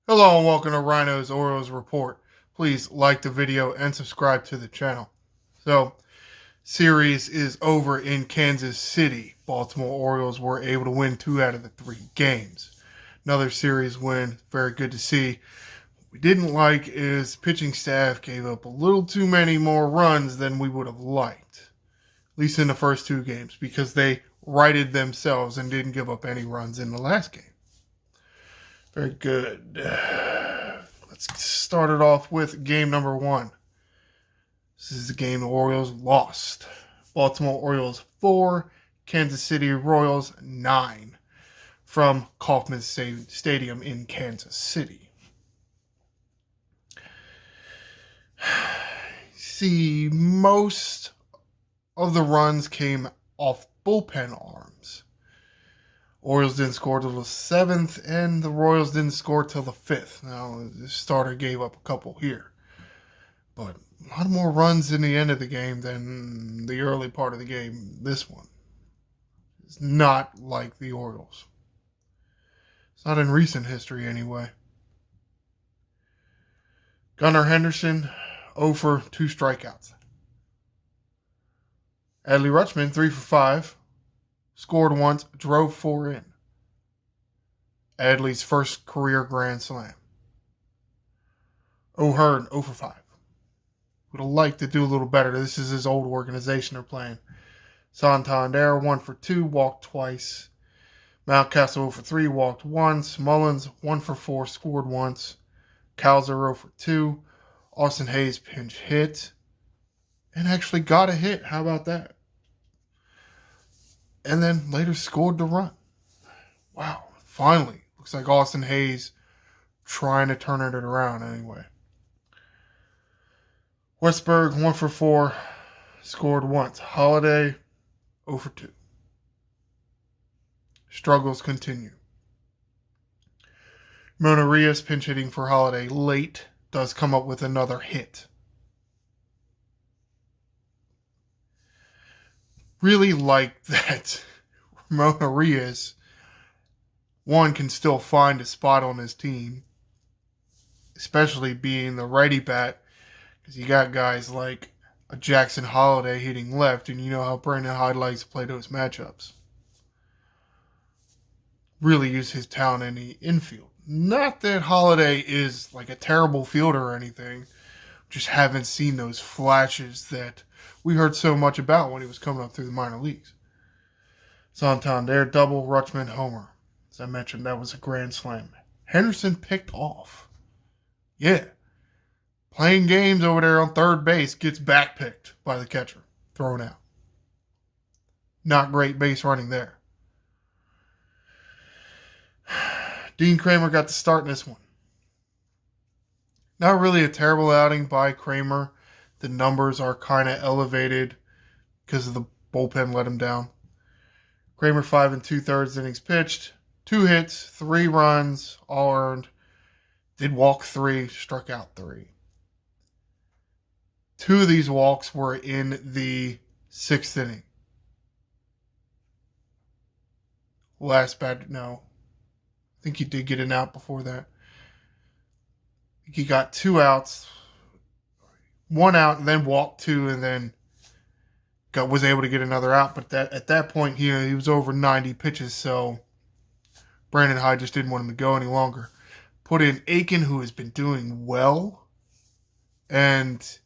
Hello and welcome to Ryno's Orioles Report. Please like the video and subscribe to the channel. Series is over in Kansas City. Baltimore Orioles were able to win 2 out of the 3 games. Another series win, very good to see. What we didn't like is pitching staff gave up a little too many more runs than we would have liked. At least in the first 2 games, because they righted themselves and didn't give up any runs in the last game. Very good. Let's start it off with game number 1. This is the game the Orioles lost. Baltimore Orioles 4, Kansas City Royals 9 from Kauffman Stadium in Kansas City. See, most of the runs came off bullpen arms. Orioles didn't score till the 7th, and the Royals didn't score till the 5th. Now, the starter gave up a couple here. But a lot more runs in the end of the game than the early part of the game. This one is not like the Orioles. It's not in recent history, anyway. Gunnar Henderson, 0 for 2 strikeouts. Adley Rutschman, 3 for 5. Scored once, drove 4 in. Adley's first career grand slam. O'Hearn, 0 for 5. Would have liked to do a little better. This is his old organization they're playing. Santander, 1 for 2, walked twice. Mountcastle, 0 for 3, walked once. Mullins, 1 for 4, scored once. Cowser, 0 for 2. Austin Hayes pinch hit. And actually got a hit. How about that? And then later scored the run. Wow, finally. Looks like Austin Hayes trying to turn it around anyway. Westberg, 1 for 4, scored once. Holiday, 0 for 2. Struggles continue. Mona Rios, pinch hitting for Holiday late, does come up with another hit. Really like that Mona Rios, one, can still find a spot on his team, especially being the righty bat, because you got guys like a Jackson Holiday hitting left, and you know how Brandon Hyde likes to play those matchups. Really use his talent in the infield. Not that Holiday is like a terrible fielder or anything, just haven't seen those flashes that we heard so much about when he was coming up through the minor leagues. Santander, double, Rutschman, homer. As I mentioned, that was a grand slam. Henderson picked off. Yeah. Playing games over there on third base, gets backpicked by the catcher. Thrown out. Not great base running there. Dean Kramer got the start in this one. Not really a terrible outing by Kramer. The numbers are kind of elevated because of the bullpen let him down. Kramer 5 2/3 innings pitched, 2 hits, 3 runs, all earned. Did walk 3, struck out 3. 2 of these walks were in the 6th inning. Last bat, no. I think he did get an out before that. He got 2 outs. 1 out, and then walked 2, and then was able to get another out. But at that point, he was over 90 pitches, so Brandon Hyde just didn't want him to go any longer. Put in Aiken, who has been doing well, and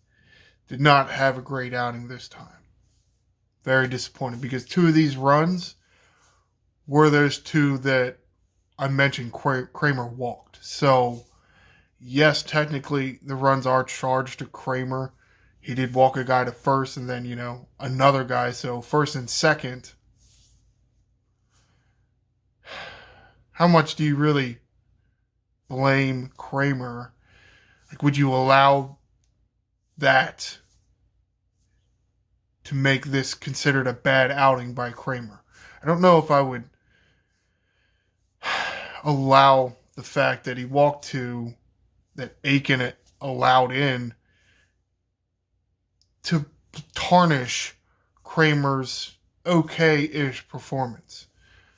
did not have a great outing this time. Very disappointed, because 2 of these runs were those 2 that I mentioned Kramer walked. So yes, technically the runs are charged to Kramer. He did walk a guy to first and then, another guy. So first and second. How much do you really blame Kramer? Like, would you allow that to make this considered a bad outing by Kramer? I don't know if I would allow the fact that he walked 2 that Aiken allowed in to tarnish Kramer's okay-ish performance.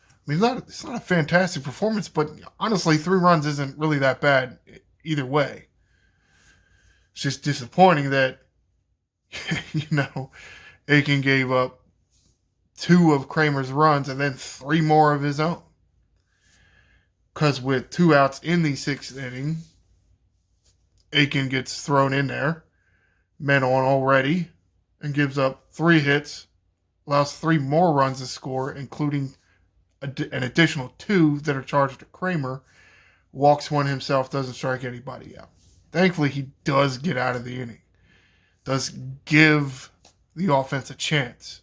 I mean, it's not a fantastic performance, but honestly, 3 runs isn't really that bad either way. It's just disappointing that, Aiken gave up 2 of Kramer's runs and then 3 more of his own. Because with 2 outs in the 6th inning, Aiken gets thrown in there, men on already, and gives up 3 hits, allows 3 more runs to score, including an additional 2 that are charged to Kramer, walks 1 himself, doesn't strike anybody out. Thankfully, he does get out of the inning, does give the offense a chance,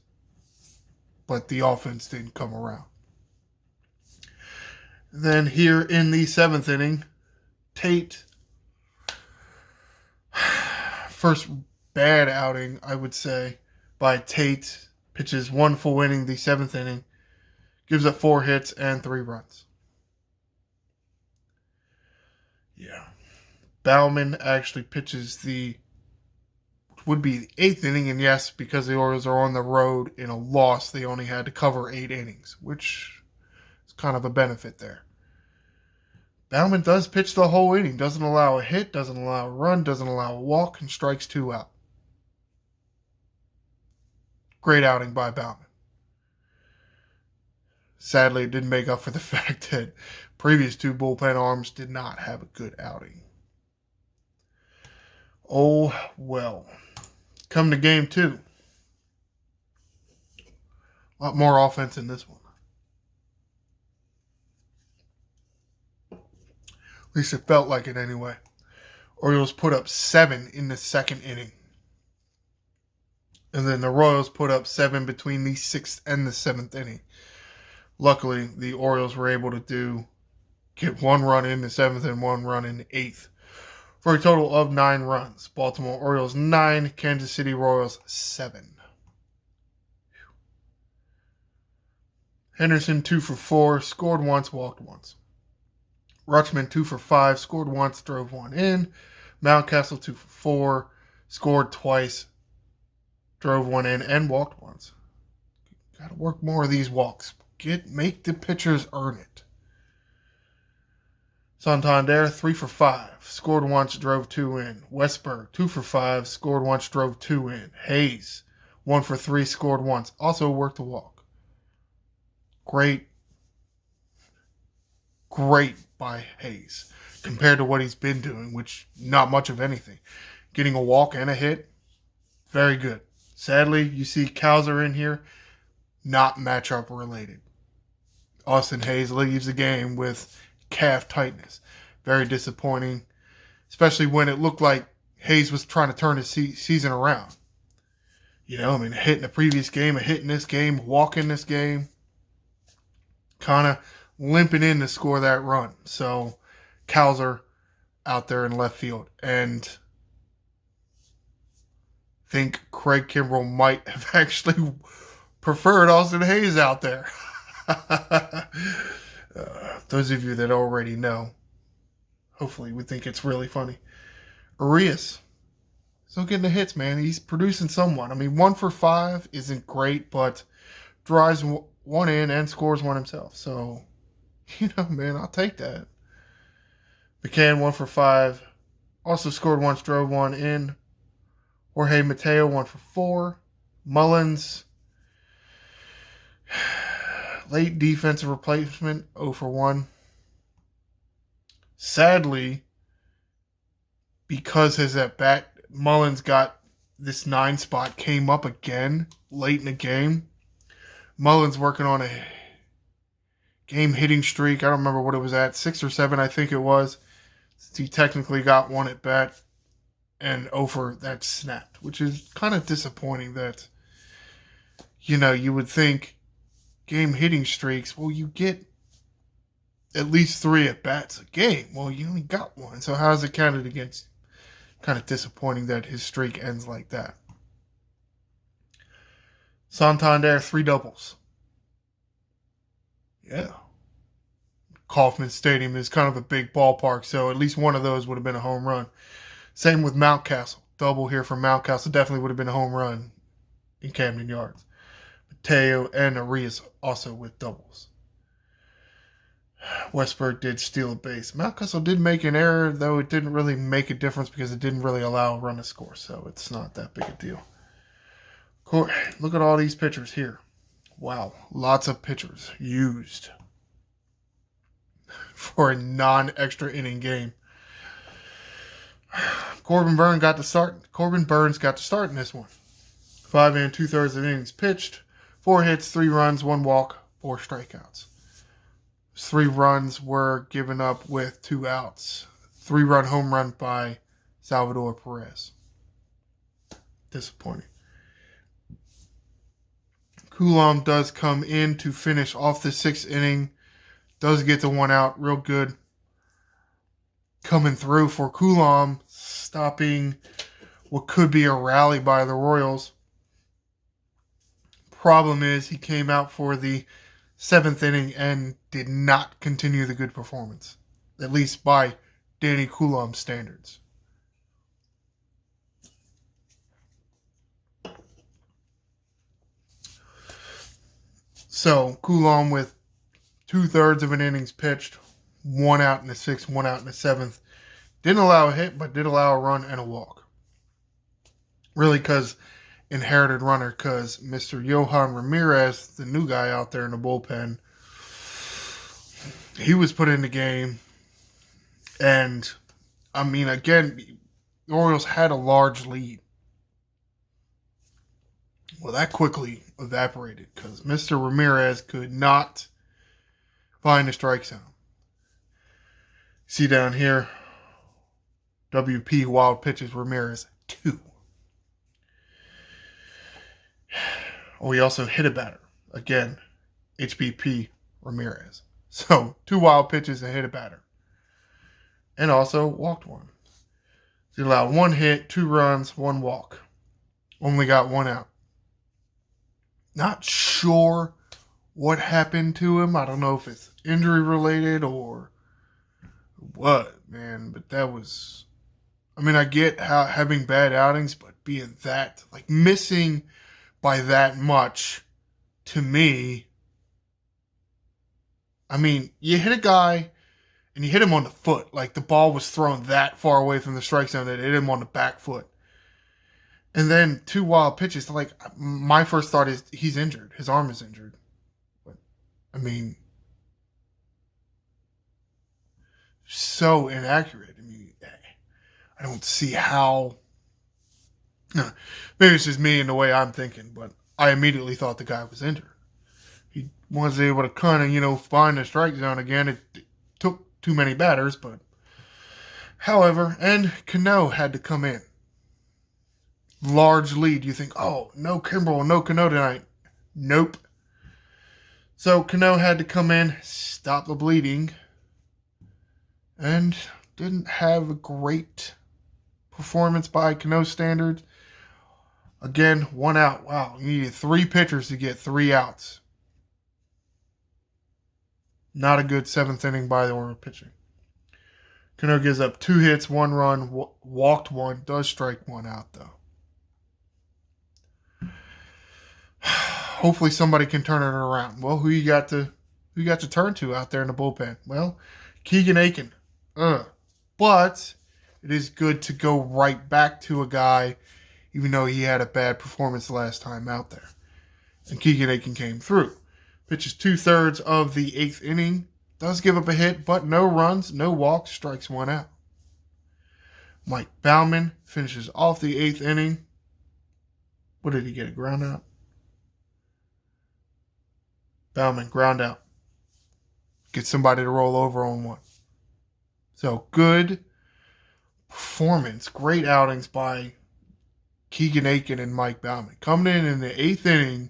but the offense didn't come around. Then here in the 7th inning, Tate, first bad outing, I would say, by Tate, pitches 1 full inning, the 7th inning, gives up 4 hits and 3 runs. Yeah. Bauman actually pitches would be the 8th inning, and yes, because the Orioles are on the road in a loss, they only had to cover 8 innings, which is kind of a benefit there. Bauman does pitch the whole inning, doesn't allow a hit, doesn't allow a run, doesn't allow a walk, and strikes 2 out. Great outing by Bauman. Sadly, it didn't make up for the fact that previous 2 bullpen arms did not have a good outing. Oh, well. Come to game 2. A lot more offense in this one. At least it felt like it anyway. Orioles put up 7 in the 2nd inning. And then the Royals put up 7 between the 6th and the 7th inning. Luckily, the Orioles were able to get 1 run in the 7th and 1 run in the 8th. For a total of 9 runs. Baltimore Orioles 9, Kansas City Royals 7. Henderson 2 for 4, scored once, walked once. Rutschman 2 for 5, scored once, drove 1 in. Mountcastle 2 for 4, scored twice, drove 1 in, and walked once. Got to work more of these walks. Make the pitchers earn it. Santander 3 for 5, scored once, drove 2 in. Westberg 2 for 5, scored once, drove 2 in. Hayes 1 for 3, scored once, also worked a walk. Great by Hayes compared to what he's been doing, which not much of anything. Getting a walk and a hit, very good. Sadly, you see Cowser in here, not matchup related. Austin Hayes leaves the game with calf tightness. Very disappointing, especially when it looked like Hayes was trying to turn his season around. A hit in the previous game, a hit in this game, walk in this game. Kind of limping in to score that run. So, Cowser out there in left field. And I think Craig Kimbrell might have actually preferred Austin Hayes out there. Those of you that already know, hopefully we think it's really funny. Arias, still getting the hits, man. He's producing somewhat. 1 for 5 isn't great, but drives 1 in and scores 1 himself. So, man, I'll take that. McCann 1 for 5, also scored once, drove 1 in. Jorge Mateo 1 for 4. Mullins, late defensive replacement, 0 for 1. Sadly, because his at-bat, Mullins got this 9 spot, came up again late in the game. Mullins working on a game hitting streak. I don't remember what it was at, 6 or 7, I think it was. He technically got 1 at bat and over that snapped, which is kind of disappointing that, you would think game hitting streaks, well, you get at least 3 at bats a game. Well, you only got 1. So how is it counted against you? Kind of disappointing that his streak ends like that. Santander 3 doubles. Yeah. Kauffman Stadium is kind of a big ballpark, so at least one of those would have been a home run. Same with Mountcastle. Double here from Mountcastle definitely would have been a home run in Camden Yards. Mateo and Arias also with doubles. Westberg did steal a base. Mountcastle did make an error, though it didn't really make a difference because it didn't really allow a run to score, so it's not that big a deal. Look at all these pitchers here. Wow, lots of pitchers used for a non-extra inning game. Corbin Burns got to start in this one. 5 2/3 innings pitched, 4 hits, 3 runs, 1 walk, 4 strikeouts. 3 runs were given up with 2 outs. 3-run home run by Salvador Perez. Disappointing. Coulomb does come in to finish off the 6th inning. Does get to 1 out. Real good. Coming through for Coulomb, stopping what could be a rally by the Royals. Problem is he came out for the 7th inning and did not continue the good performance, at least by Danny Coulomb standards. So Coulomb with 2/3 of an innings pitched, 1 out in the 6th, 1 out in the 7th. Didn't allow a hit, but did allow a run and a walk. Really because inherited runner, because Mr. Johan Ramirez, the new guy out there in the bullpen, he was put in the game. And, I mean, again, the Orioles had a large lead. Well, that quickly evaporated because Mr. Ramirez could not find the strike zone. See down here, WP wild pitches Ramirez 2. Oh, he also hit a batter. Again, HBP Ramirez. So, 2 wild pitches and hit a batter. And also walked 1. So he allowed 1 hit, 2 runs, 1 walk. Only got 1 out. Not sure what happened to him. I don't know if it's injury related or what, man. But that was... I mean, I get how having bad outings, but being that... like, missing by that much, to me... I mean, you hit a guy... and you hit him on the foot. Like, the ball was thrown that far away from the strike zone that it hit him on the back foot. And then 2 wild pitches. Like, my first thought is he's injured. His arm is injured. But, I mean, so inaccurate. I mean, I don't see how. Maybe it's just me and the way I'm thinking, but I immediately thought the guy was injured. He wasn't able to kind of, find the strike zone again. It took too many batters, but however, and Cano had to come in. Large lead. You think, oh, no Kimbrel, no Cano tonight. Nope. So Cano had to come in, stop the bleeding, and didn't have a great performance by Cano standards. Again, 1 out. Wow, you needed 3 pitchers to get 3 outs. Not a good 7th inning by the Orioles pitching. Cano gives up 2 hits, 1 run, walked 1, does strike 1 out though. Hopefully somebody can turn it around. Well, who you got to turn to out there in the bullpen? Well, Keegan Aiken. But it is good to go right back to a guy, even though he had a bad performance last time out there. And Keegan Aiken came through. Pitches 2/3 of the 8th inning. Does give up a hit, but no runs, no walks, strikes 1 out. Mike Baumann finishes off the 8th inning. What did he get? A ground out? Baumann, ground out. Get somebody to roll over on 1. So, good performance. Great outings by Keegan Aiken and Mike Baumann. Coming in the 8th inning,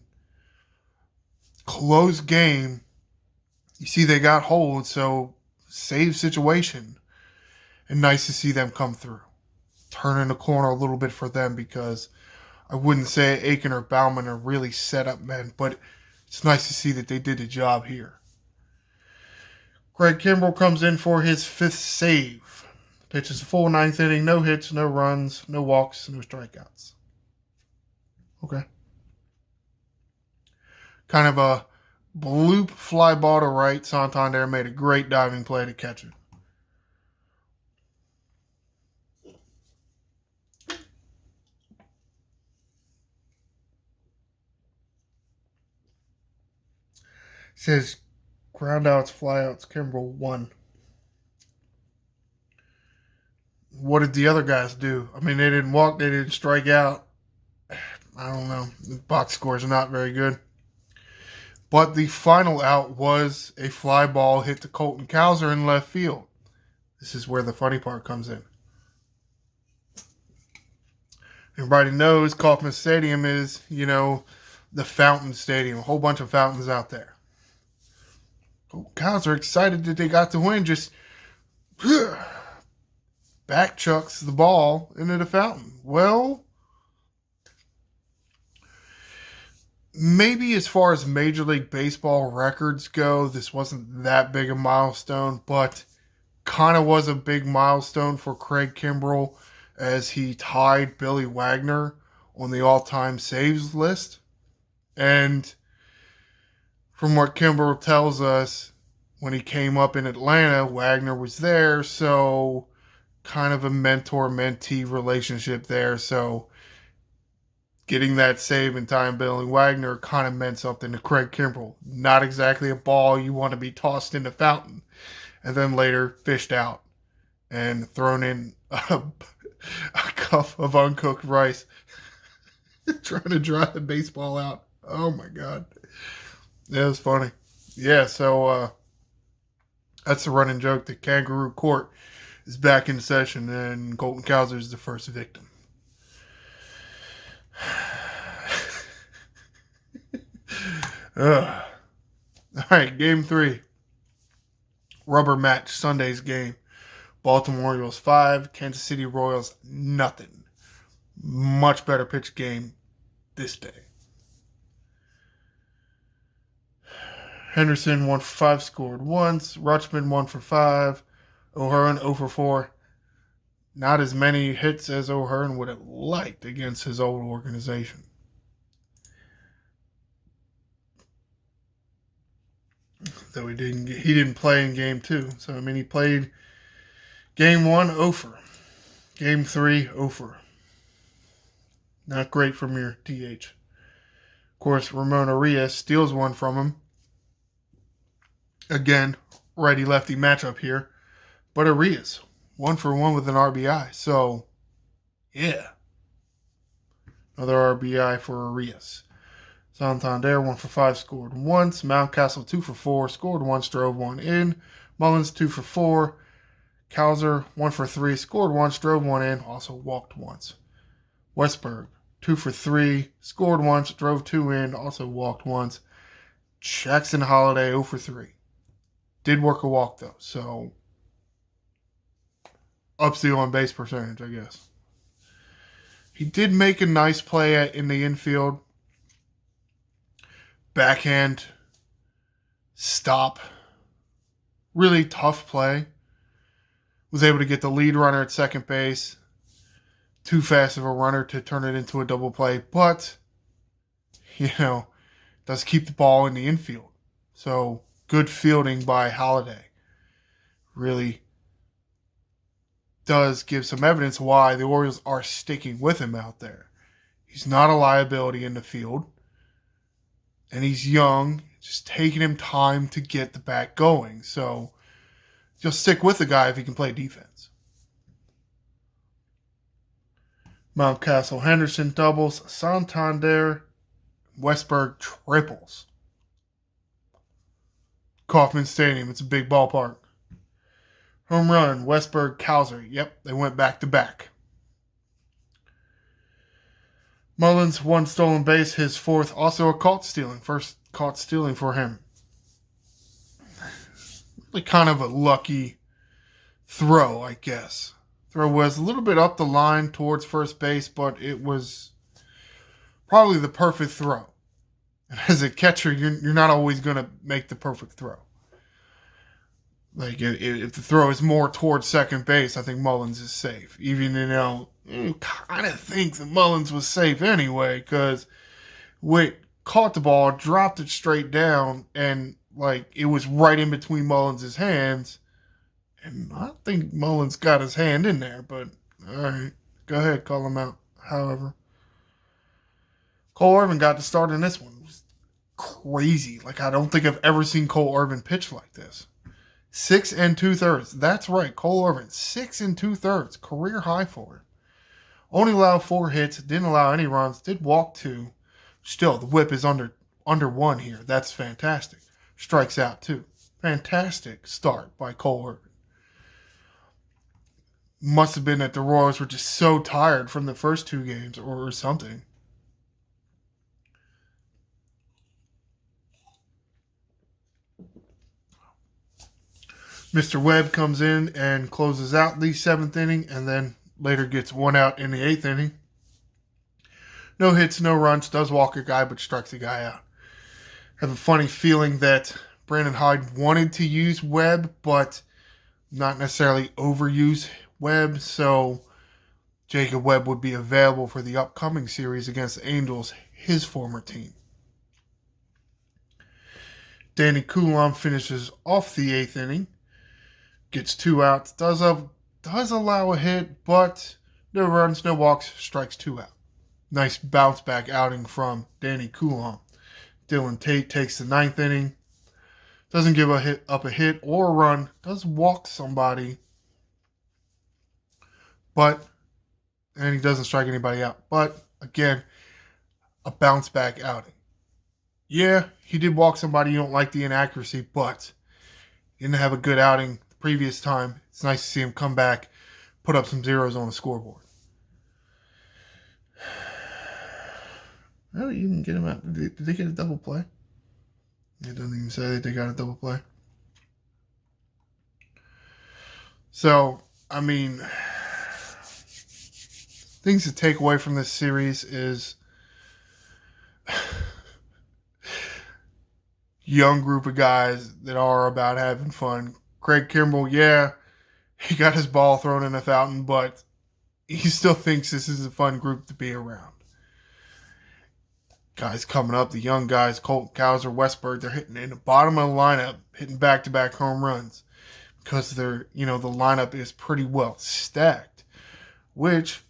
close game. You see they got hold, so save situation. And nice to see them come through. Turning the corner a little bit for them because I wouldn't say Aiken or Baumann are really set up men, but it's nice to see that they did the job here. Greg Kimbrel comes in for his 5th save. Pitches a full 9th inning, no hits, no runs, no walks, no strikeouts. Okay. Kind of a bloop fly ball to right. Santander made a great diving play to catch it. It says ground outs, fly outs, Kimbrel 1. What did the other guys do? I mean, they didn't walk, they didn't strike out. I don't know. The box scores are not very good. But the final out was a fly ball hit to Colton Cowser in left field. This is where the funny part comes in. Everybody knows Kauffman Stadium is, the fountain stadium. A whole bunch of fountains out there. Colton Cowser excited that they got to win. Just back chucks the ball into the fountain. Well, maybe as far as Major League Baseball records go, this wasn't that big a milestone, but kind of was a big milestone for Craig Kimbrel as he tied Billy Wagner on the all-time saves list. And from what Kimbrel tells us, when he came up in Atlanta, Wagner was there, so kind of a mentor-mentee relationship there. So getting that save in time, Billy Wagner, kind of meant something to Craig Kimbrel. Not exactly a ball you want to be tossed in the fountain and then later fished out and thrown in a cup of uncooked rice trying to dry the baseball out. Oh, my God. It was funny. Yeah, so that's the running joke. The Kangaroo Court is back in session, and Colton Cowser is the first victim. All right, Game 3. Rubber match, Sunday's game. Baltimore Orioles 5, Kansas City Royals nothing. Much better pitch game this day. Henderson 1 for 5, scored once. Rutschman 1 for 5. O'Hearn 0 for 4. Not as many hits as O'Hearn would have liked against his old organization. Though he didn't play in Game 2. So, I mean, he played Game 1, 0 for. Game 3, 0 for. Not great from your DH. Of course, Ramon Arias steals one from him. Again, righty-lefty matchup here. But Arias, 1 for 1 with an RBI. So, yeah. Another RBI for Arias. Santander, 1 for 5, scored once. Mountcastle, 2 for 4, scored once, drove one in. Mullins, 2 for 4. Cowser, 1 for 3, scored once, drove one in, also walked once. Westberg, 2 for 3, scored once, drove 2 in, also walked once. Jackson Holiday, 0 for 3. Did work a walk, though, so ups the on-base percentage, I guess. He did make a nice play in the infield. Backhand stop. Really tough play. Was able to get the lead runner at second base. Too fast of a runner to turn it into a double play, but, does keep the ball in the infield. So, good fielding by Holiday. Really does give some evidence why the Orioles are sticking with him out there. He's not a liability in the field. And he's young. Just taking him time to get the bat going. So, you'll stick with the guy if he can play defense. Mountcastle Henderson doubles. Santander Westberg triples. Kauffman Stadium. It's a big ballpark. Home run, Westberg, Cowser. Yep, they went back to back. Mullins, 1 stolen base, his 4th. Also a caught stealing. First caught stealing for him. Really kind of a lucky throw, I guess. Throw was a little bit up the line towards first base, but it was probably the perfect throw. And as a catcher, you're not always going to make the perfect throw. Like, if the throw is more towards second base, I think Mullins is safe. Even, you kind of think that Mullins was safe anyway, because with caught the ball, dropped it straight down, and like it was right in between Mullins' hands. And I think Mullins got his hand in there, but all right, go ahead, call him out. However, Cole Irvin got the start in this one. It was crazy. Like I don't think I've ever seen Cole Irvin pitch like this. 6 2/3. That's right, Cole Irvin. 6 2/3. Career high for him. Only allowed 4 hits. Didn't allow any runs. Did walk 2. Still, the whip is under 1 here. That's fantastic. Strikes out 2. Fantastic start by Cole Irvin. Must have been that the Royals were just so tired from the first 2 games or something. Mr. Webb comes in and closes out the 7th inning and then later gets 1 out in the 8th inning. No hits, no runs, does walk a guy but strikes a guy out. I have a funny feeling that Brandon Hyde wanted to use Webb but not necessarily overuse Webb, so Jacob Webb would be available for the upcoming series against the Angels, his former team. Danny Coulomb finishes off the 8th inning. Gets 2 outs, does allow a hit, but no runs, no walks, strikes 2 out. Nice bounce back outing from Danny Coulomb. Dylan Tate takes the 9th inning. Doesn't give a hit or a run. Does walk somebody. And he doesn't strike anybody out. But, again, a bounce back outing. Yeah, he did walk somebody. You don't like the inaccuracy, but he didn't have a good outing the previous time. It's nice to see him come back, put up some zeros on the scoreboard. Oh, you can get him out. Did they get a double play? It doesn't even say that they got a double play. So, I mean, things to take away from this series is young group of guys that are about having fun. Craig Kimbrell, yeah, he got his ball thrown in a fountain, but he still thinks this is a fun group to be around. Guys coming up, the young guys, Colton Cowser, Westberg, they're hitting in the bottom of the lineup, hitting back-to-back home runs because the lineup is pretty well stacked, which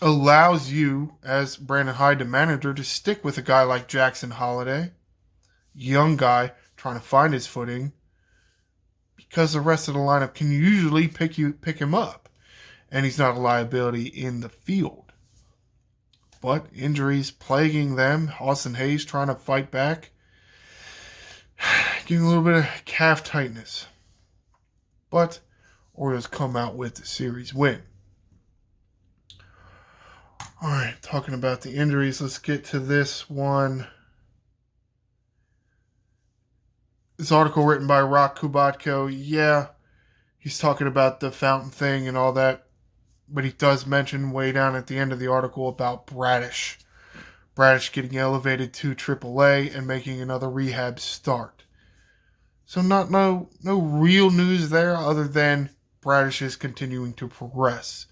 allows you, as Brandon Hyde, the manager, to stick with a guy like Jackson Holliday, young guy trying to find his footing, because the rest of the lineup can usually pick him up, and he's not a liability in the field. But injuries plaguing them. Austin Hayes trying to fight back. Getting a little bit of calf tightness. But Orioles come out with the series win. All right, talking about the injuries, let's get to this one. This article written by Rock Kubatko, yeah, he's talking about the fountain thing and all that. But he does mention way down at the end of the article about Bradish. Bradish getting elevated to AAA and making another rehab start. So no real news there other than Bradish is continuing to progress.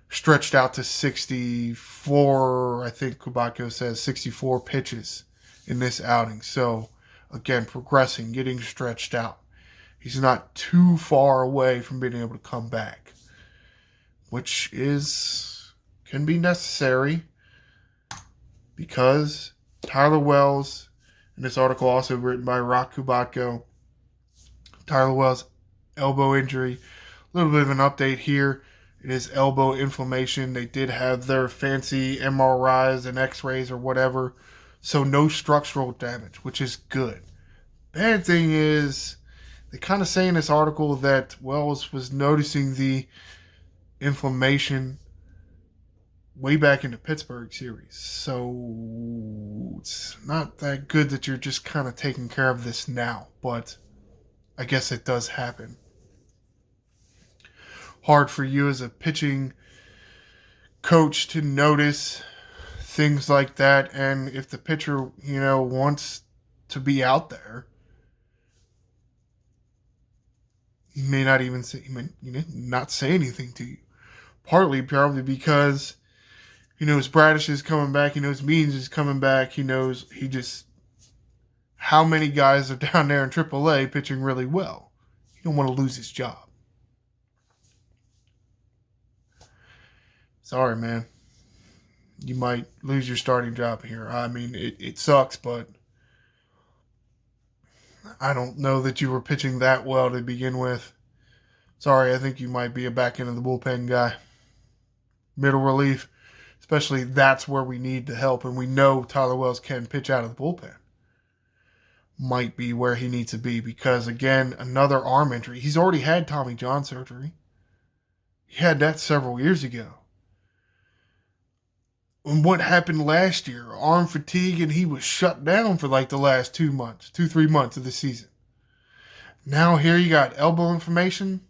Stretched out to 64, I think Kubatko says, 64 pitches in this outing. So, again, progressing, getting stretched out. He's not too far away from being able to come back, which can be necessary because Tyler Wells, in this article also written by Rock Kubatko, Tyler Wells, elbow injury. A little bit of an update here. It is elbow inflammation. They did have their fancy MRIs and x-rays or whatever, so no structural damage, which is good. Bad thing is, they kind of say in this article that Wells was noticing the inflammation way back in the Pittsburgh series. So it's not that good that you're just kind of taking care of this now, but I guess it does happen. Hard for you as a pitching coach to notice things like that, and if the pitcher, wants to be out there, he may not even not say anything to you. Partly probably because He knows Bradish is coming back. He knows Means is coming back. He knows how many guys are down there in AAA pitching really well. He don't want to lose his job. Sorry, man. You might lose your starting job here. I mean, it sucks, but I don't know that you were pitching that well to begin with. Sorry, I think you might be a back end of the bullpen guy. Middle relief, especially that's where we need the help, and we know Tyler Wells can pitch out of the bullpen. Might be where he needs to be because, again, another arm injury. He's already had Tommy John surgery. He had that several years ago. And what happened last year? Arm fatigue, and he was shut down for like the last 3 months of the season. Now here you got elbow inflammation.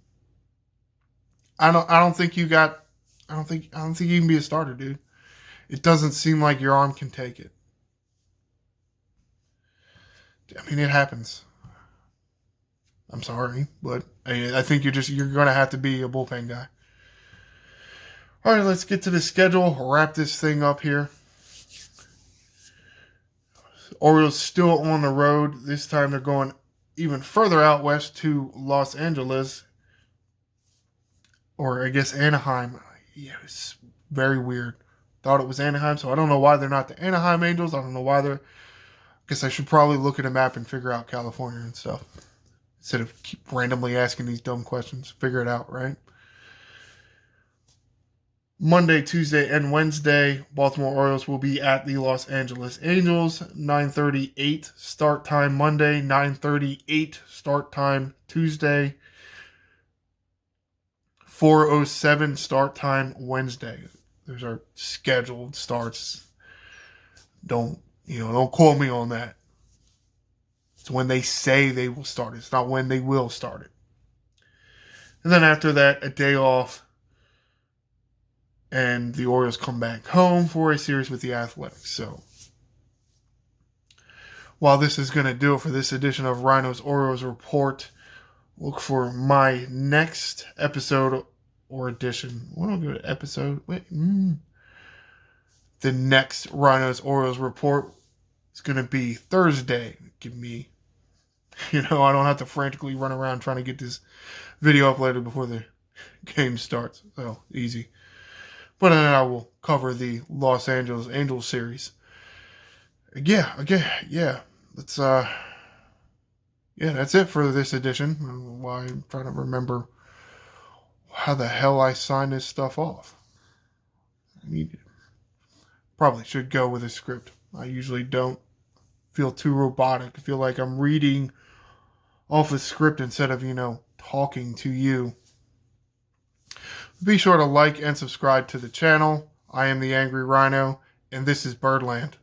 I don't think you can be a starter, dude. It doesn't seem like your arm can take it. I mean, it happens. I'm sorry, but I think you're going to have to be a bullpen guy. All right, let's get to the schedule. Wrap this thing up here. Orioles still on the road. This time they're going even further out west to Los Angeles. Or I guess Anaheim. Yeah, it's very weird. Thought it was Anaheim, so I don't know why they're not the Anaheim Angels. I don't know why they're... I guess I should probably look at a map and figure out California and stuff. Instead of keep randomly asking these dumb questions. Figure it out, right? Monday, Tuesday, and Wednesday, Baltimore Orioles will be at the Los Angeles Angels. 9:38 start time Monday. 9:38 start time Tuesday. 4:07 start time Wednesday. There's our scheduled starts. Don't quote me on that. It's when they say they will start it. It's not when they will start it. And then after that, a day off. And the Orioles come back home for a series with the Athletics. So, while this is going to do it for this edition of Ryno's Orioles Report, look for my next episode or edition. What do I go to episode? The next Ryno's Orioles Report is going to be Thursday. Give me, I don't have to frantically run around trying to get this video uploaded before the game starts. So, easy. But then I will cover the Los Angeles Angels series. Yeah. Let's that's it for this edition. I don't know why I'm trying to remember how the hell I signed this stuff off. Probably should go with a script. I usually don't feel too robotic. I feel like I'm reading off the script instead of, talking to you. Be sure to like and subscribe to the channel. I am the Angry Ryno, and this is Birdland.